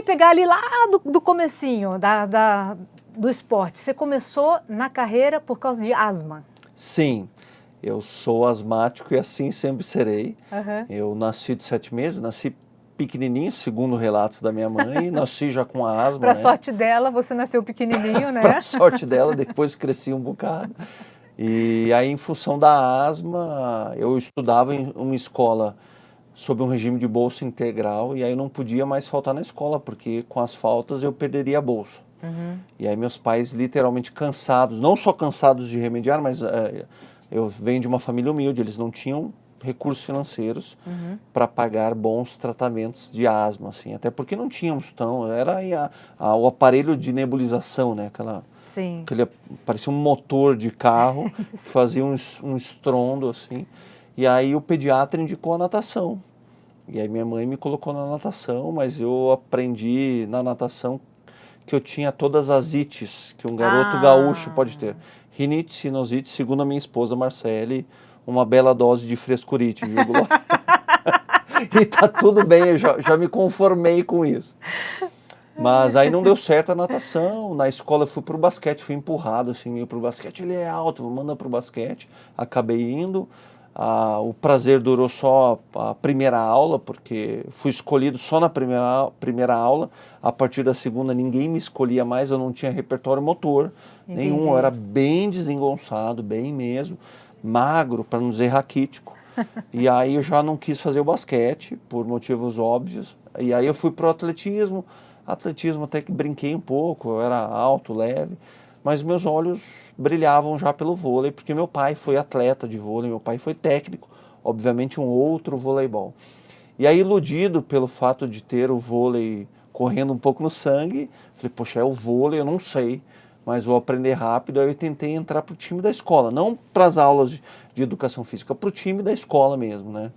pegar ali lá do comecinho do esporte. Você começou na carreira por causa de asma. Sim, eu sou asmático e assim sempre serei. Uhum. Eu nasci de 7 meses, nasci pequenininho, segundo relatos da minha mãe, nasci já com asma, Para né? sorte dela, você nasceu pequenininho, né? Para sorte dela, depois cresci um bocado. E aí, em função da asma, eu estudava em uma escola sob um regime de bolsa integral e aí eu não podia mais faltar na escola, porque com as faltas eu perderia a bolsa. Uhum. E aí meus pais literalmente cansados, não só cansados de remediar, mas eu venho de uma família humilde, eles não tinham recursos financeiros para pagar bons tratamentos de asma, assim, até porque não tínhamos tão, era aí o aparelho de nebulização, né, Sim. aquele, parecia um motor de carro, que fazia um estrondo, assim, e aí o pediatra indicou a natação, e aí minha mãe me colocou na natação, mas eu aprendi na natação que eu tinha todas as ites que um garoto gaúcho pode ter. Rinite, sinusite, segundo a minha esposa Marcele, uma bela dose de frescurite, viu, Glória? E tá tudo bem, eu já me conformei com isso. Mas aí não deu certo a natação, na escola eu fui pro basquete, fui empurrado assim, meio pro basquete, ele é alto, manda pro basquete, acabei indo. O prazer durou só a primeira aula, porque fui escolhido só na primeira aula. A partir da segunda ninguém me escolhia mais, eu não tinha repertório motor nenhum, eu era bem desengonçado, bem mesmo, magro, para não dizer raquítico. E aí eu já não quis fazer o basquete, por motivos óbvios. E aí eu fui pro atletismo até que brinquei um pouco, eu era alto, leve. Mas meus olhos brilhavam já pelo vôlei, porque meu pai foi atleta de vôlei, meu pai foi técnico, obviamente um outro voleibol. E aí, iludido pelo fato de ter o vôlei correndo um pouco no sangue, falei, poxa, é o vôlei, eu não sei, mas vou aprender rápido. Aí eu tentei entrar para o time da escola, não para as aulas de educação física, para o time da escola mesmo, né?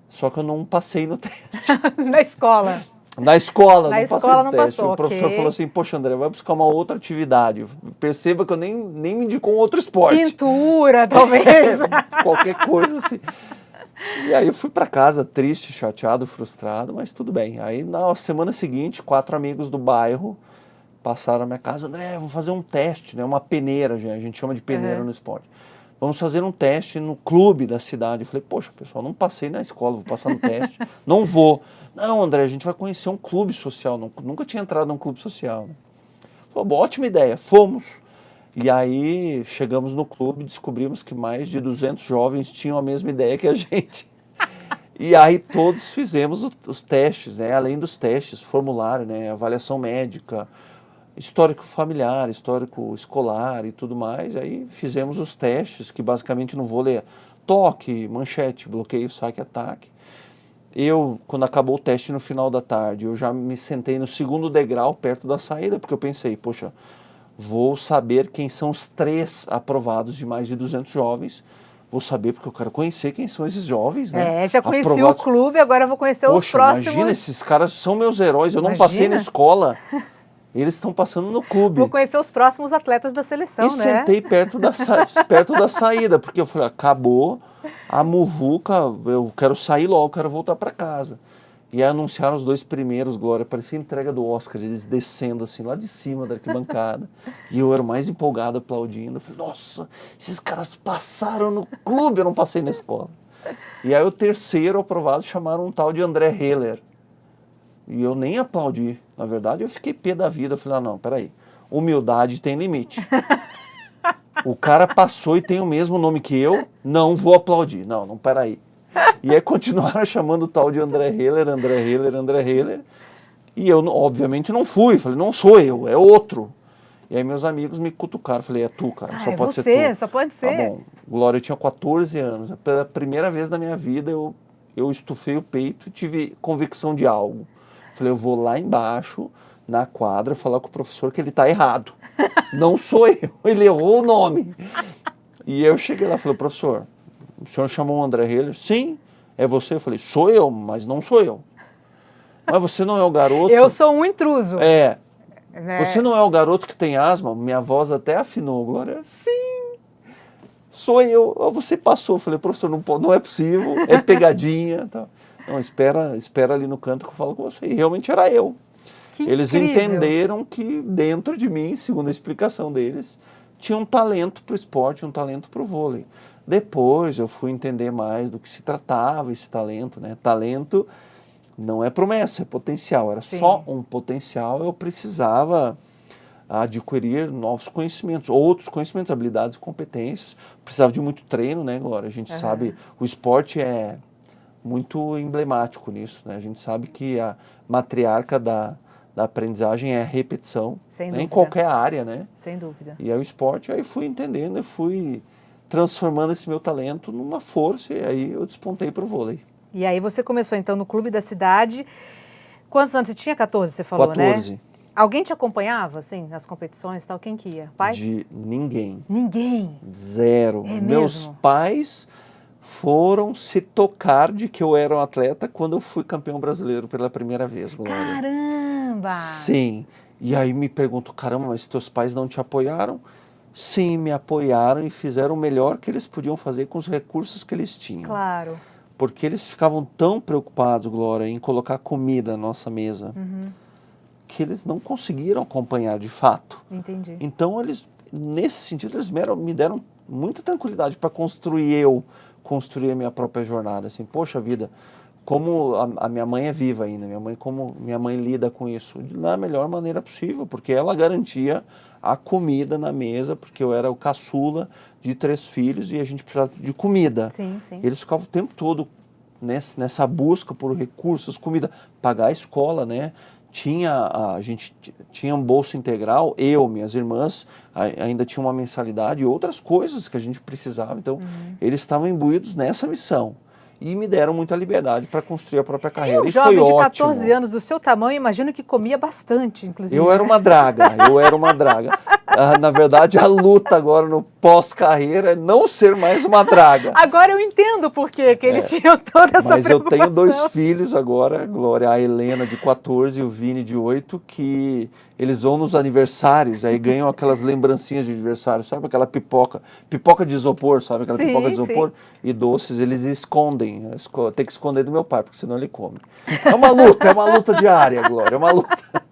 Só que eu não passei no teste. Na escola. Na escola, Na não passei escola no não teste. passou, O professor ok. falou assim, poxa, André, vai buscar uma outra atividade. Perceba que eu nem me indicou um outro esporte. Pintura, talvez. Qualquer coisa assim. E aí eu fui para casa triste, chateado, frustrado, mas tudo bem. Aí na semana seguinte, 4 amigos do bairro passaram à minha casa, André, vamos fazer um teste, né? Uma peneira, a gente chama de peneira no esporte. Vamos fazer um teste no clube da cidade. Eu falei, poxa, pessoal, não passei na escola, vou passar no teste. Não vou. Não, André, a gente vai conhecer um clube social. Nunca tinha entrado num clube social. Né? Falei, ótima ideia, fomos. E aí chegamos no clube e descobrimos que mais de 200 jovens tinham a mesma ideia que a gente. E aí todos fizemos os testes, né? Além dos testes, formulário, né? Avaliação médica, histórico familiar, histórico escolar e tudo mais. Aí fizemos os testes, que basicamente no vôlei é toque, manchete, bloqueio, saque, ataque. Eu, quando acabou o teste no final da tarde, eu já me sentei no segundo degrau, perto da saída, porque eu pensei, poxa, vou saber quem são os 3 aprovados de mais de 200 jovens. Vou saber porque eu quero conhecer quem são esses jovens, né? Já conheci o clube, agora eu vou conhecer os próximos. Imagina, esses caras são meus heróis. Eu não passei na escola, eles estão passando no clube. Vou conhecer os próximos atletas da seleção, né? E sentei perto da saída, porque eu falei, acabou a muvuca, eu quero sair logo, quero voltar para casa. E aí anunciaram os 2 primeiros, Glória, parecia a entrega do Oscar, eles descendo assim, lá de cima da arquibancada. E eu era o mais empolgado, aplaudindo. Eu falei, nossa, esses caras passaram no clube, eu não passei na escola. E aí o terceiro aprovado chamaram um tal de André Heller. E eu nem aplaudi. Na verdade, eu fiquei pé da vida. Eu falei, não, peraí, humildade tem limite. O cara passou e tem o mesmo nome que eu, não vou aplaudir. Não, peraí. E aí continuaram chamando o tal de André Heller. E eu, obviamente, não fui. Falei, não sou eu, é outro. E aí meus amigos me cutucaram. Falei, é tu, cara, só pode ser tu. Só pode ser. Tá bom. Glória, eu tinha 14 anos. Pela primeira vez na minha vida, eu estufei o peito e tive convicção de algo. Falei, eu vou lá embaixo, na quadra, falar com o professor que ele tá errado. Não sou eu, ele errou o nome. E eu cheguei lá e falei, professor, o senhor chamou o André Heller? Sim, é você? Eu falei, sou eu, mas não sou eu. Mas você não é o garoto... Eu sou um intruso. Você não é o garoto que tem asma? Minha voz até afinou, Glória. Sim, sou eu. Você passou. Eu falei, professor, não é possível, é pegadinha. Tá. Não, espera ali no canto que eu falo com você. E realmente era eu. Que Eles incrível. entenderam que dentro de mim, segundo a explicação deles, tinha um talento para o esporte, um talento para o vôlei. Depois eu fui entender mais do que se tratava esse talento, né? Talento não é promessa, é potencial. Era Sim. só um potencial, eu precisava adquirir novos conhecimentos, outros conhecimentos, habilidades e competências. Precisava de muito treino, né, Glória? A gente sabe, o esporte é muito emblemático nisso, né? A gente sabe que a matriarca da aprendizagem é a repetição, Sem né? dúvida. Em qualquer área, né? Sem dúvida. E aí o esporte, aí fui entendendo e fui transformando esse meu talento numa força e aí eu despontei para o vôlei. E aí você começou então no clube da cidade. Quantos anos você tinha? 14, você falou, 14. né? Alguém te acompanhava, assim, nas competições e tal? Quem que ia? Pai? De ninguém. Ninguém. Zero. É Meus mesmo? pais foram se tocar de que eu era um atleta quando eu fui campeão brasileiro pela primeira vez, Glória. Caramba! Sim. E aí me pergunto, caramba, mas teus pais não te apoiaram? Sim, me apoiaram e fizeram o melhor que eles podiam fazer com os recursos que eles tinham. Claro. Porque eles ficavam tão preocupados, Glória, em colocar comida na nossa mesa, que eles não conseguiram acompanhar de fato. Entendi. Então, eles, nesse sentido, eles me deram muita tranquilidade para construir a minha própria jornada. Assim, poxa vida, como a minha mãe é viva ainda, como minha mãe lida com isso da melhor maneira possível, porque ela garantia a comida na mesa, porque eu era o caçula de 3 filhos e a gente precisava de comida. Sim, sim. Eles ficavam o tempo todo nessa busca por recursos, comida, pagar a escola, né? A gente tinha um bolso integral, minhas irmãs ainda tinha uma mensalidade e outras coisas que a gente precisava. Então, eles estavam imbuídos nessa missão e me deram muita liberdade para construir a própria carreira. Um E jovem foi de ótimo. 14 anos do seu tamanho, imagino que comia bastante, inclusive. Eu era uma draga. Na verdade, a luta agora no pós-carreira é não ser mais uma draga. Agora eu entendo por que eles tinham toda essa Mas eu preocupação. tenho 2 filhos agora, Glória, a Helena de 14 e o Vini de 8, que eles vão nos aniversários, aí ganham aquelas lembrancinhas de aniversário, sabe aquela pipoca de isopor, sabe aquela Sim, pipoca de isopor? sim. E doces, eles escondem, tem que esconder do meu pai, porque senão ele come. É uma luta diária, Glória, é uma luta.